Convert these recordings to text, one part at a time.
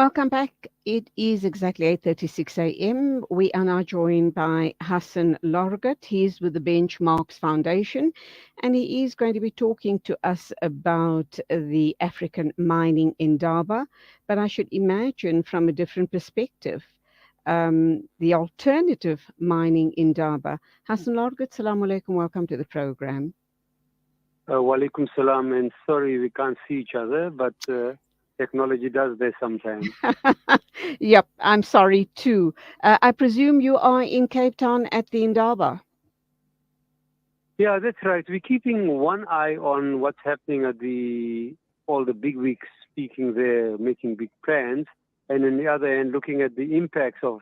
Welcome back. It is exactly 8:36 a.m. We are now joined by Hassen Lorgat. He's with the Benchmarks Foundation, and he is going to be talking to us about the African mining Indaba, but I should imagine from a different perspective, the alternative mining Indaba. Hassen Lorgat, Salaam alaikum, welcome to the program. Walaikum salam, and sorry we can't see each other, but technology does this sometimes. Yep, I'm sorry too. I presume you are in Cape Town at the Indaba. Yeah, that's right. We're keeping one eye on what's happening at all the big wigs speaking there, making big plans, and on the other hand, looking at the impacts of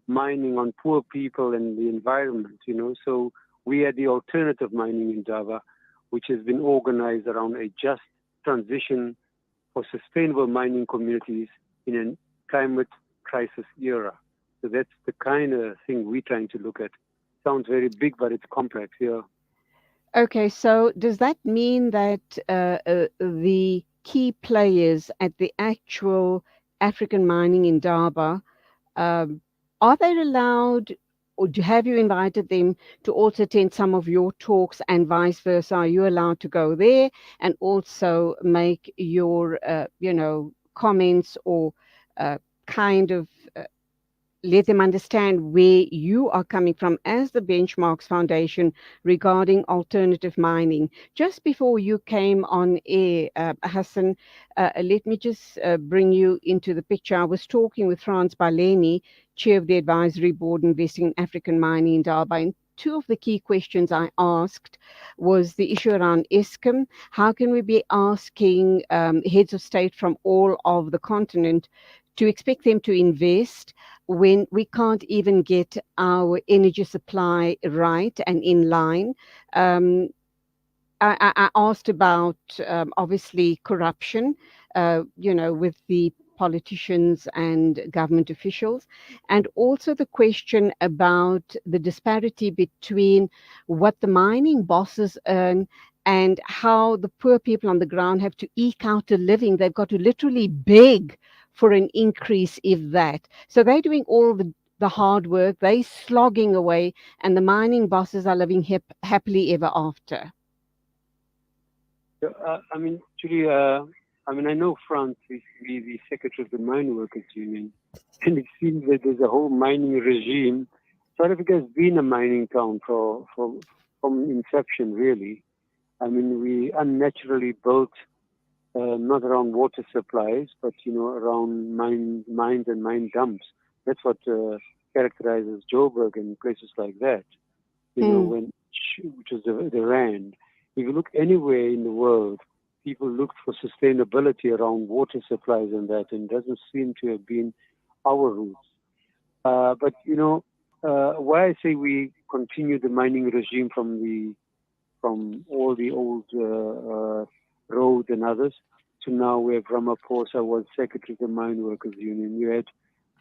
mining on poor people and the environment. So we are the alternative mining in Indaba, which has been organized around a just transition for sustainable mining communities in a climate crisis era. So that's the kind of thing we're trying to look at. Sounds very big, but it's complex. Yeah. Okay, so does that mean that the key players at the actual African mining Indaba, um, are they allowed, or have you invited them to also attend some of your talks and vice versa? Are you allowed to go there and also make your, comments or uh, kind of let them understand where you are coming from as the Benchmarks Foundation regarding alternative mining? Just before you came on air, Hassan, let me just bring you into the picture. I was talking with Franz Baleni, chair of the advisory board investing in African mining in Durban. And two of the key questions I asked was the issue around Eskom. How can we be asking heads of state from all of the continent to expect them to invest when we can't even get our energy supply right and in line? Um, I asked about obviously corruption, with the politicians and government officials, and also the question about the disparity between what the mining bosses earn and how the poor people on the ground have to eke out a living. They've got to literally beg for an increase, if that. So they're doing all the hard work, they slogging away, and the mining bosses are living happily ever after. So, actually, I know France is the secretary of the Mine Workers Union, and it seems that there's a whole mining regime. South Africa has been a mining town from inception, really. I mean, we unnaturally built not around water supplies, but around mines and mine dumps. That's what characterizes Joburg and places like that. Mm. Which is the rand. If you look anywhere in the world, people looked for sustainability around water supplies and that, and it doesn't seem to have been our roots. But why I say we continue the mining regime from all the old roads and others to now where Ramaphosa was secretary of the Mine Workers Union. You had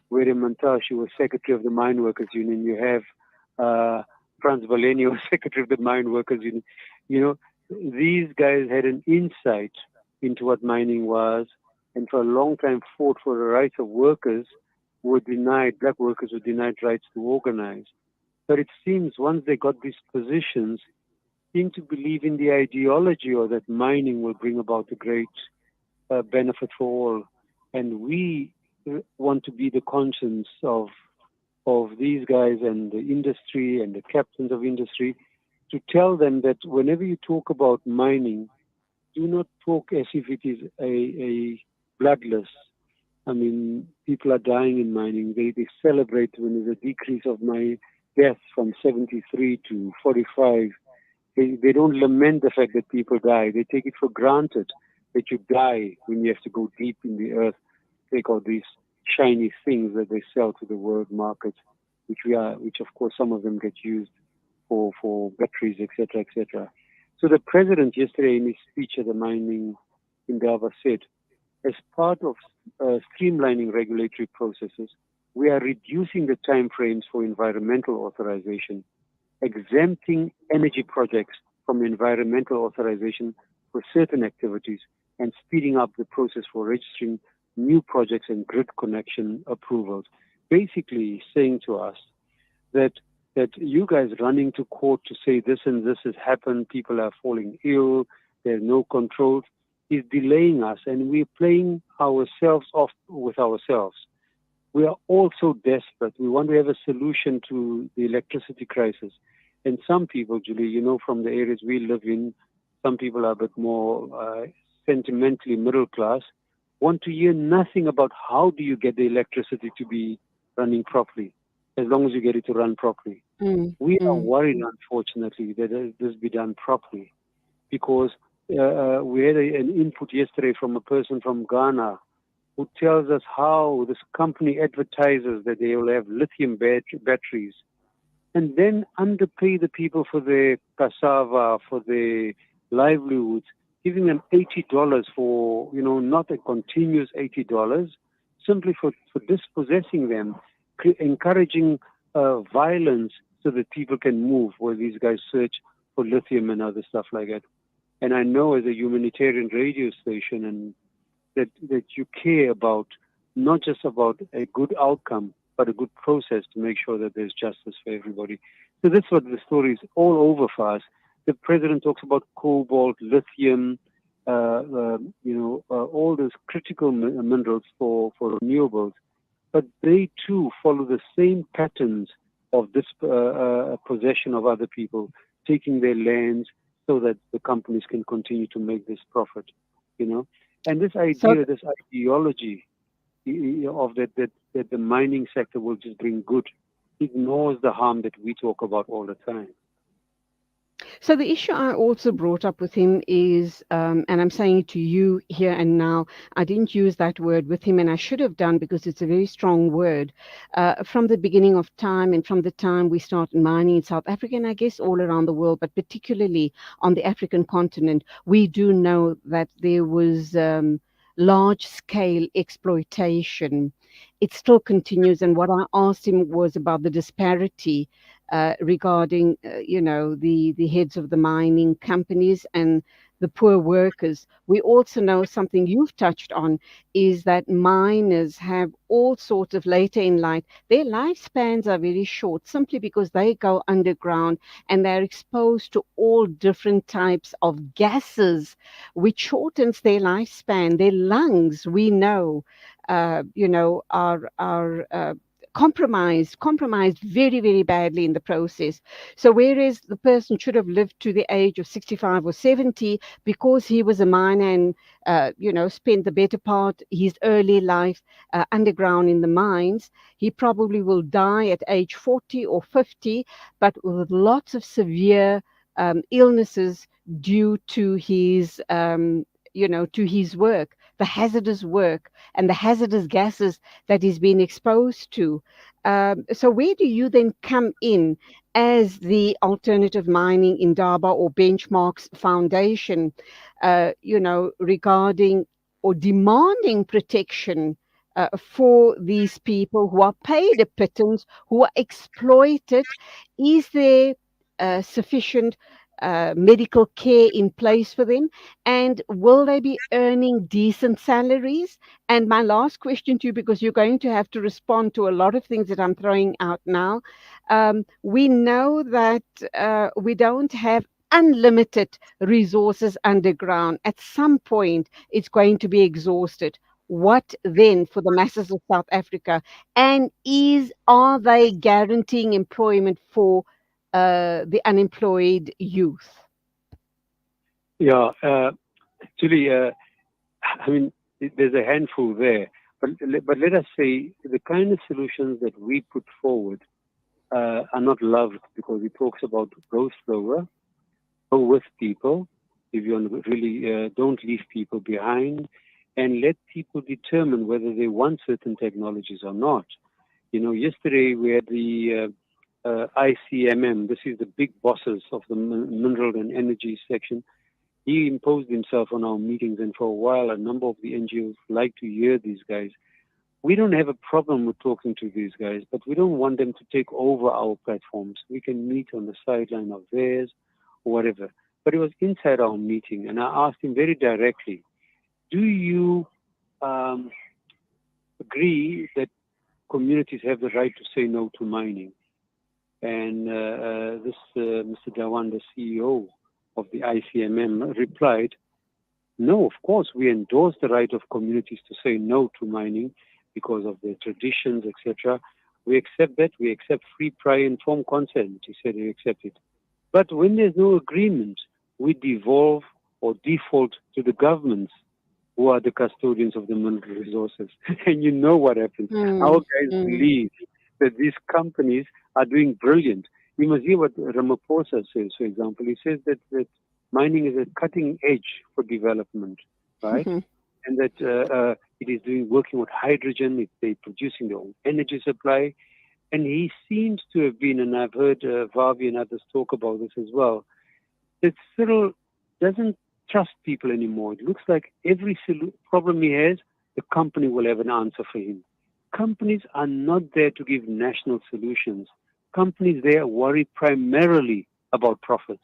William Mantashe was secretary of the Mine Workers Union. You have Franz Valeni was secretary of the Mine Workers Union. You know, these guys had an insight into what mining was, and for a long time fought for the rights of workers who were denied, black workers were denied rights to organize. But it seems once they got these positions, seem to believe in the ideology or that mining will bring about a great benefit for all. And we want to be the conscience of these guys and the industry and the captains of industry to tell them that whenever you talk about mining, do not talk as if it is a bloodless. I mean, people are dying in mining. They celebrate when there's a decrease of my deaths from 73 to 45. They don't lament the fact that people die. They take it for granted that you die when you have to go deep in the earth, take all these shiny things that they sell to the world market, which of course some of them get used for batteries, etc., etc. So the president yesterday in his speech at the mining in Indaba said, as part of streamlining regulatory processes, we are reducing the time frames for environmental authorization, exempting energy projects from environmental authorization for certain activities, and speeding up the process for registering new projects and grid connection approvals, basically saying to us that you guys running to court to say this and this has happened, people are falling ill, there's no control, is delaying us, and we're playing ourselves off with ourselves. We are all so desperate. We want to have a solution to the electricity crisis. And some people, Julie, from the areas we live in, some people are a bit more sentimentally middle class, want to hear nothing about how do you get the electricity to be running properly, as long as you get it to run properly. Mm, We are mm. worried, unfortunately, that this be done properly, because we had an input yesterday from a person from Ghana who tells us how this company advertises that they will have lithium batteries and then underpay the people for their cassava, for their livelihoods, giving them $80 for, not a continuous $80, simply for dispossessing them, encouraging violence so that people can move where these guys search for lithium and other stuff like that. And I know as a humanitarian radio station and that you care about not just about a good outcome, but a good process to make sure that there's justice for everybody. So that's what the story is all over for us. The president talks about cobalt, lithium, all those critical minerals for renewables, but they too follow the same patterns of this possession of other people, taking their lands so that the companies can continue to make this profit, you know. And this So, idea, this ideology of that the mining sector will just bring good ignores the harm that we talk about all the time. So the issue I also brought up with him is, and I'm saying it to you here and now, I didn't use that word with him, and I should have done because it's a very strong word. From the beginning of time and from the time we started mining in South Africa, and I guess all around the world, but particularly on the African continent, we do know that there was large scale exploitation. It still continues, and what I asked him was about the disparity regarding, the heads of the mining companies and the poor workers. We also know something you've touched on is that miners have all sorts of later in life. Their lifespans are very short simply because they go underground and they're exposed to all different types of gases, which shortens their lifespan. Their lungs, we know, are compromised very, very badly in the process. So whereas the person should have lived to the age of 65 or 70 because he was a miner and spent the better part his early life underground in the mines, he probably will die at age 40 or 50, but with lots of severe illnesses due to his to his work, the hazardous work and the hazardous gases that he's been exposed to. So where do you then come in as the Alternative Mining Indaba or Benchmarks Foundation, regarding or demanding protection for these people who are paid a pittance, who are exploited? Is there sufficient medical care in place for them? And will they be earning decent salaries? And my last question to you, because you're going to have to respond to a lot of things that I'm throwing out now. We know that we don't have unlimited resources underground. At some point, it's going to be exhausted. What then for the masses of South Africa? And are they guaranteeing employment for the unemployed youth? Yeah, actually, I mean, there's a handful there, but let us say the kind of solutions that we put forward are not loved because it talks about go slower, go with people. If you really don't leave people behind, and let people determine whether they want certain technologies or not. Yesterday we had the ICMM. This is the big bosses of the mineral and energy section. He imposed himself on our meetings, and for a while, a number of the NGOs like to hear these guys. We don't have a problem with talking to these guys, but we don't want them to take over our platforms. We can meet on the sideline of theirs or whatever. But it was inside our meeting, and I asked him very directly, do you um, agree that communities have the right to say no to mining. And this Mr. Dawan, the CEO of the ICMM, replied, no, of course, we endorse the right of communities to say no to mining because of their traditions, etc. We accept that. We accept free, prior, informed consent. He said we accept it. But when there's no agreement, we devolve or default to the governments who are the custodians of the mineral resources. And you know what happens. Our Mm, guys mm, believe that these companies are doing brilliant. You must hear what Ramaphosa says, for example. He says that mining is a cutting edge for development, right? And that it is working with hydrogen, they're producing their own energy supply. And he seems to have been, and I've heard Vavi and others talk about this as well, that Cyril doesn't trust people anymore. It looks like every problem he has, the company will have an answer for him. Companies are not there to give national solutions. Companies there worry primarily about profits.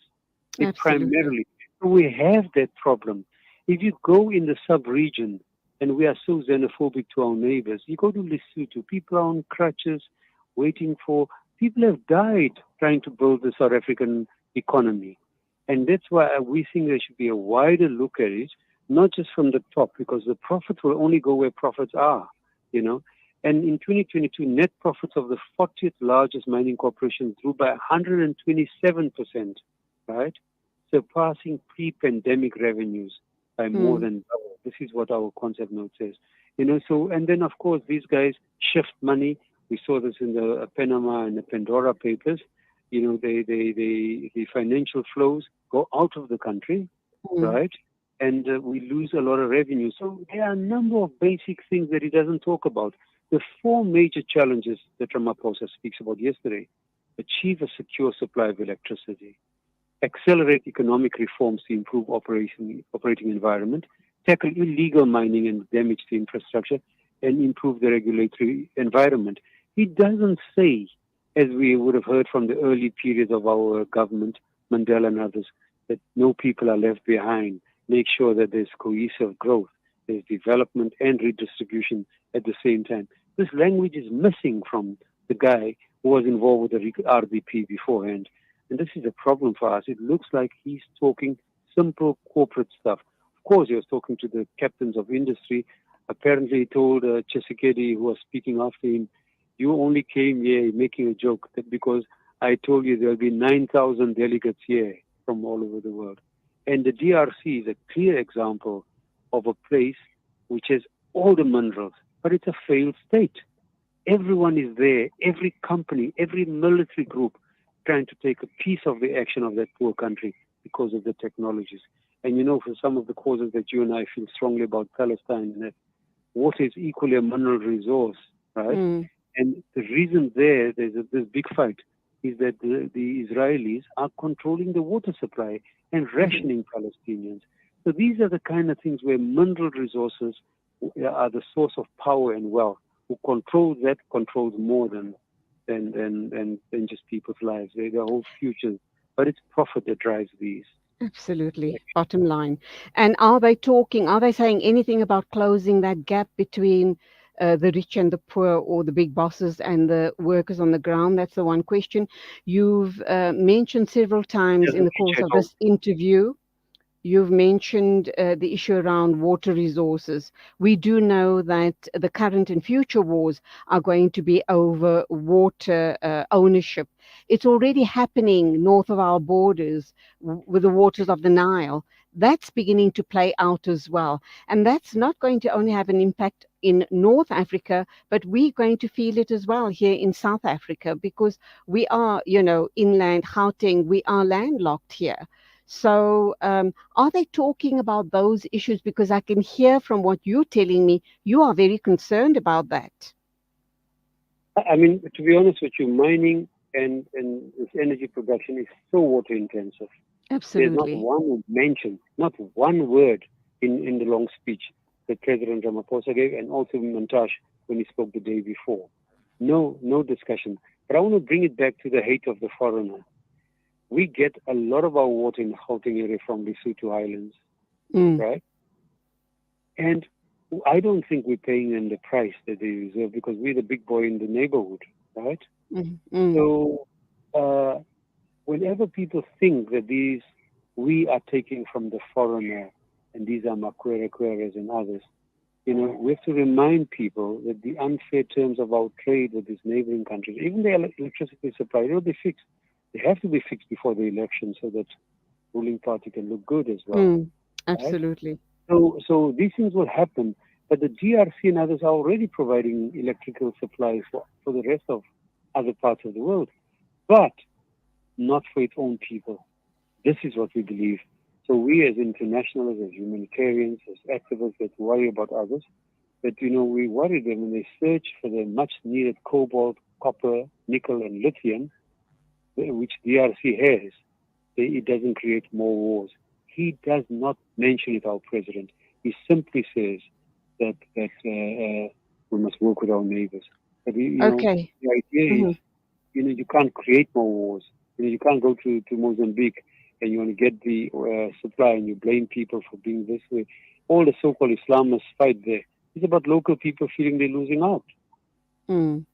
They absolutely. primarily. So we have that problem. If you go in the sub-region, and we are so xenophobic to our neighbors, you go to Lesotho, people are on crutches, waiting for, people have died trying to build the South African economy. And that's why we think there should be a wider look at it, not just from the top, because the profits will only go where profits are, you know. And in 2022, net profits of the 40th largest mining corporation grew by 127%, right? Surpassing pre-pandemic revenues by more Mm, than double. This is what our concept note says. You know, so, and then of course, these guys shift money. We saw this in the Panama and the Pandora papers. You know, the financial flows go out of the country, mm, right? And we lose a lot of revenue. So there are a number of basic things that he doesn't talk about. The four major challenges that Ramaphosa speaks about yesterday: achieve a secure supply of electricity, accelerate economic reforms to improve operating environment, tackle illegal mining and damage to infrastructure, and improve the regulatory environment. He doesn't say, as we would have heard from the early periods of our government, Mandela and others, that no people are left behind. Make sure that there's cohesive growth, there's development and redistribution at the same time. This language is missing from the guy who was involved with the RDP beforehand. And this is a problem for us. It looks like he's talking simple corporate stuff. Of course, he was talking to the captains of industry. Apparently, he told Chisekedi, who was speaking after him, you only came here making a joke that because I told you there'll be 9,000 delegates here from all over the world. And the DRC is a clear example of a place which has all the minerals, but it's a failed state. Everyone is there, every company, every military group trying to take a piece of the action of that poor country because of the technologies. And you know, for some of the causes that you and I feel strongly about Palestine, that water is equally a mineral resource, right? mm, And the reason there's this big fight, is that the Israelis are controlling the water supply and mhm. rationing Palestinians. So these are the kind of things where mineral resources are the source of power and wealth. Who controls that controls more than just people's lives, their whole futures. But it's profit that drives these. Absolutely. Bottom line. And are they saying anything about closing that gap between the rich and the poor, or the big bosses and the workers on the ground? That's the one question. You've mentioned several times in Doesn't the teach course at of all. this interview. You've mentioned the issue around water resources. We do know that the current and future wars are going to be over water ownership. It's already happening north of our borders with the waters of the Nile. That's beginning to play out as well. And that's not going to only have an impact in North Africa, but we're going to feel it as well here in South Africa, because we are, inland, Gauteng, we are landlocked here. So, are they talking about those issues? Because I can hear from what you're telling me, you are very concerned about that. I mean, to be honest with you, mining and this energy production is so water intensive. There's not Absolutely. one mention, not one word in the long speech that President Ramaphosa gave, and also Montage when he spoke the day before. No discussion. But I want to bring it back to the hate of the foreigner. We get a lot of our water in the Gauteng area from Lesotho Islands, Mm, right? And I don't think we're paying them the price that they deserve because we're the big boy in the neighborhood, right? Mm, mm, So uh, whenever people think that these we are taking from the foreigner, and these are Makwere Kweres and others, we have to remind people that the unfair terms of our trade with these neighboring countries, even the electricity supply, they will be fixed. They have to be fixed before the election so that ruling party can look good as well, mm. right? Absolutely. So these things will happen, but the DRC and others are already providing electrical supplies for the rest of other parts of the world, but not for its own people. This is what we believe. So we as internationals, as humanitarians, as activists that worry about others, that we worry them when they search for the much needed cobalt, copper, nickel and lithium, which DRC has. It doesn't create more wars. He does not mention it, our president. He simply says that we must work with our neighbors. But Okay. the idea is, Mhm. you can't create more wars. You can't go to Mozambique and you want to get the supply and you blame people for being this way. All the so-called Islamists fight there. It's about local people feeling they're losing out. Mm.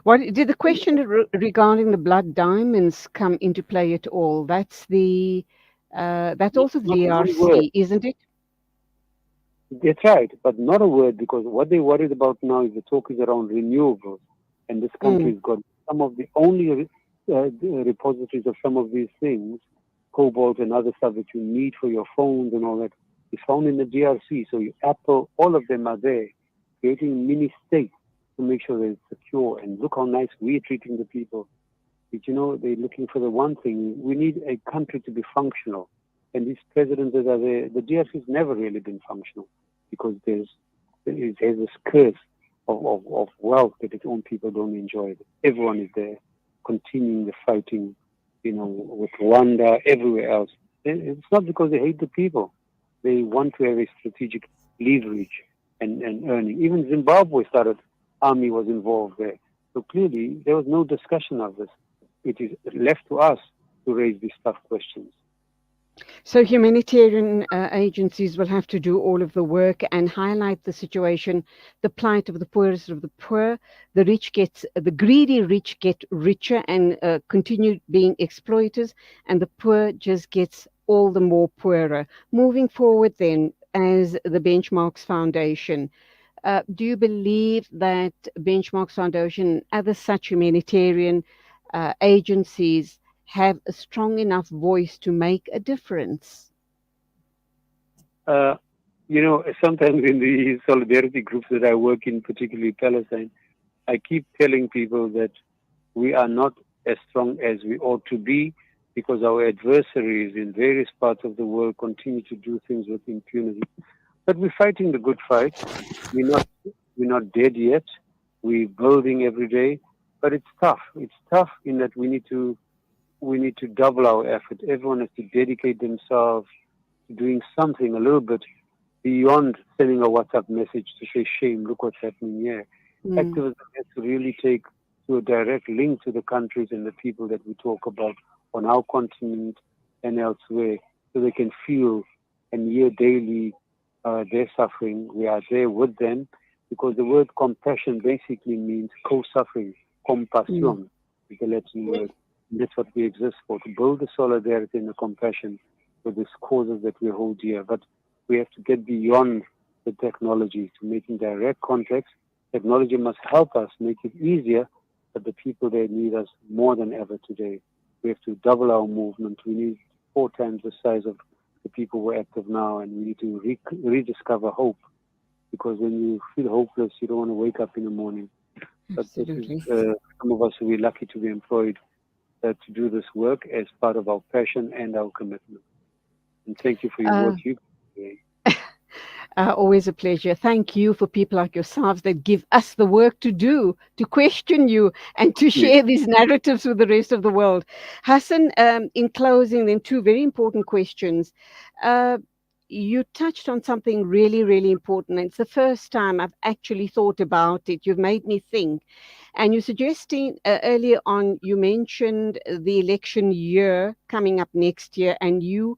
What did the question regarding the blood diamonds come into play at all? That's also the Not one word. DRC, isn't it? That's right, but not a word because what they're worried about now is the talk is around renewables, and this Mm, country's got some of the only repositories of some of these things, cobalt and other stuff that you need for your phones and all that, is found in the DRC. So Apple, all of them are there, creating mini states to make sure that it's secure. And look how nice we're treating the people. But they're looking for the one thing. We need a country to be functional. And these presidents that are there, the DRC has never really been functional because there's this curse of wealth that its own people don't enjoy. Everyone is there continuing the fighting, with Rwanda, everywhere else. It's not because they hate the people. They want to have a strategic leverage and earning. Even Zimbabwe started, army was involved there. So clearly, there was no discussion of this. It is left to us to raise these tough questions. So humanitarian agencies will have to do all of the work and highlight the situation, the plight of the poorest of the poor. The greedy rich get richer and continue being exploiters, and the poor just gets all the more poorer. Moving forward, then, as the Benchmarks Foundation, do you believe that Benchmarks Foundation and other such humanitarian agencies have a strong enough voice to make a difference? Uh, Sometimes in the solidarity groups that I work in, particularly Palestine, I keep telling people that we are not as strong as we ought to be because our adversaries in various parts of the world continue to do things with impunity. But we're fighting the good fight. We're not we're not dead yet. We're building every day, but it's tough. It's tough in that we need to double our effort. Everyone has to dedicate themselves to doing something a little bit beyond sending a WhatsApp message to say, shame, look what's happening here. Mm, Activism has to really take to a direct link to the countries and the people that we talk about on our continent and elsewhere so they can feel and hear daily their suffering. We are there with them because the word compassion basically means co-suffering. mm, Compassion is the Latin word. And that's what we exist for, to build the solidarity and the compassion for these causes that we hold dear. But we have to get beyond the technology to making direct contacts. Technology must help us make it easier, but the people there need us more than ever today. We have to double our movement. We need 4 times the size of the people who are active now, and we need to rediscover hope. Because when you feel hopeless, you don't want to wake up in the morning. But this is absolutely. some of us who are lucky to be employed to do this work as part of our passion and our commitment. And thank you for your Uh, work you doing. Always a pleasure. Thank you for people like yourselves that give us the work to do, to question you, and to Yes. share these narratives with the rest of the world. Hassan, in closing, then two very important questions. Uh, you touched on something really, really important. And it's the first time I've actually thought about it. You've made me think. And you're suggesting earlier on, you mentioned the election year coming up next year, and you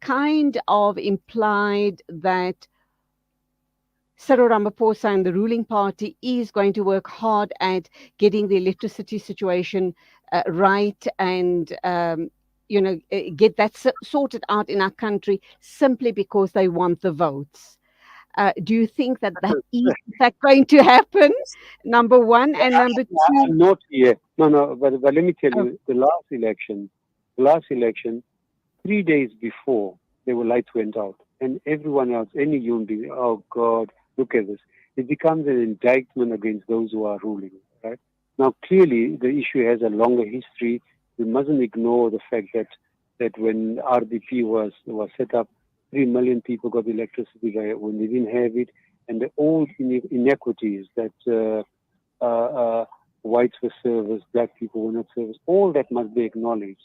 kind of implied that Cyril Ramaphosa and the ruling party is going to work hard at getting the electricity situation right and get that sorted out in our country simply because they want the votes. Do you think that that is in fact going to happen? Number one, and number two. Not here. No, no. But let me tell Oh, you, the last election, 3 days before, the lights went out, and everyone else, any human being, oh God, look at this. It becomes an indictment against those who are ruling, right? Now, clearly, the issue has a longer history. We mustn't ignore the fact that when RDP was set up, 3 million people got electricity when they didn't have it, and the old inequities that. Whites were serviced, black people were not serviced. All that must be acknowledged.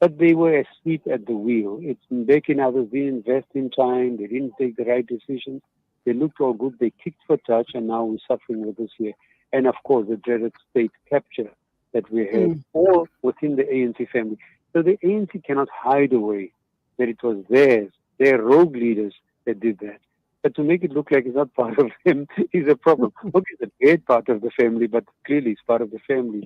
But they were asleep at the wheel. It's making others didn't invest in time. They didn't take the right decisions. They looked all good. They kicked for touch, and now we're suffering with this here. And of course, the dreaded state capture that we had, mm, all within the ANC family. So the ANC cannot hide away that it was theirs, their rogue leaders that did that. But to make it look like it's not part of them is a problem. Okay, it's a great part of the family, but clearly it's part of the family.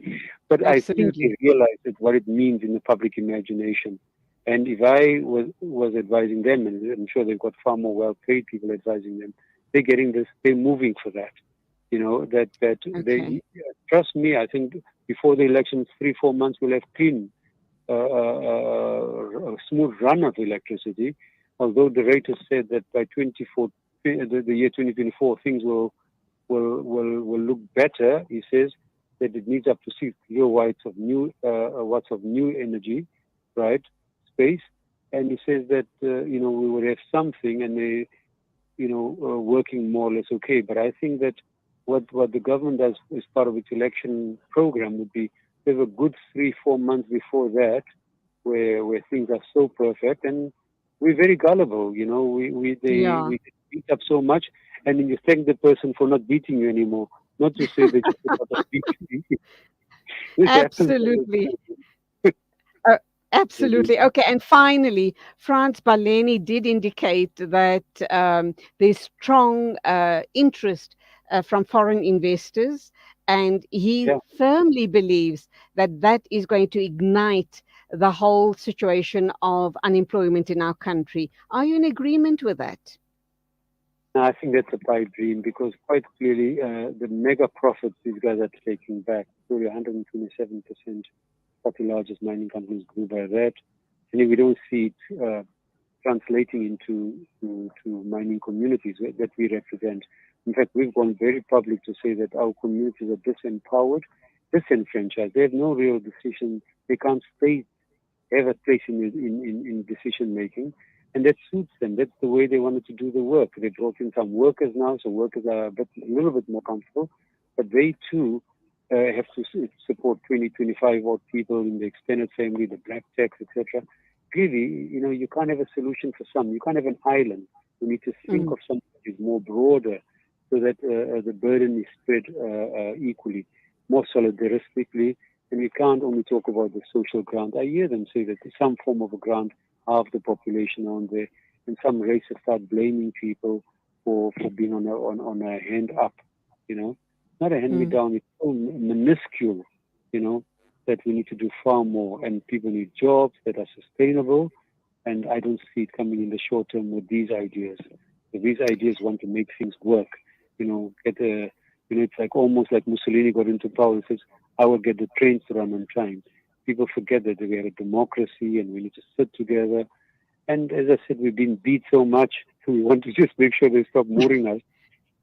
But I think absolutely. they realize that what it means in the public imagination. And if I was advising them, and I'm sure they've got far more well-paid people advising them, they're getting this, they're moving for that. You know, that Okay. they, trust me, I think before the elections, 3, 4 months, we'll have clean a smooth run of electricity, although the rate has said that by the year 2024, things will look better. He says that it needs up to 6 gigawatts of new watts of new energy, right, space, and he says that we will have something, and they working more or less okay. But I think that what the government does as part of its election program would be have a good 3, 4 months before that, where things are so perfect, and we're very gullible. Yeah, We get beat up so much, and then you thank the person for not beating you anymore, not to say that you could not have beat me. This happens all the absolutely. time. Uh, Really. absolutely. Okay. And finally, Franz Baleni did indicate that there's strong interest from foreign investors, and he Yeah. firmly believes that that is going to ignite the whole situation of unemployment in our country. Are you in agreement with that? No, I think that's a pipe dream because quite clearly the mega profits these guys are taking back, probably 127%, 40 largest mining companies grew by that. And if we don't see it translating to mining communities that we represent. In fact, we've gone very public to say that our communities are disempowered, disenfranchised. They have no real decision. They can't have a place in decision making, and that suits them. That's the way they wanted to do the work. They brought in some workers now, so workers are a little bit more comfortable, but they too have to support 20, 25 odd people in the extended family, the black tax, etc. Really, you can't have a solution for some. You can't have an island. You need to think Mm, of something that is more broader, so that the burden is spread equally, more solidaristically, and we can't only talk about the social grant. I hear them say that there's some form of a grant, half the population on there, and some races start blaming people for being on a hand up, you know. Not a hand me mm. down, it's so minuscule, you know, that we need to do far more. And people need jobs that are sustainable, and I don't see it coming in the short term with these ideas. So these ideas want to make things work, it's like almost like Mussolini got into power and says, I will get the trains to run on time. People forget that we are a democracy and we need to sit together. And as I said, we've been beat so much, we want to just make sure they stop mooring us.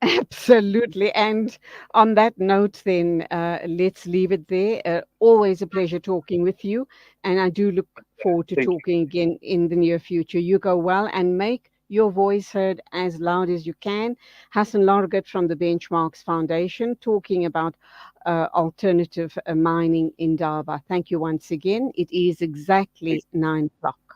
Absolutely. And on that note, then let's leave it there. Always a pleasure talking with you. And I do look forward to Thank you. talking again in the near future. You go well and make your voice heard as loud as you can. Hassan Lorgat from the Benchmarks Foundation talking about alternative mining in Indaba. Thank you once again. It is Thanks. exactly 9 o'clock.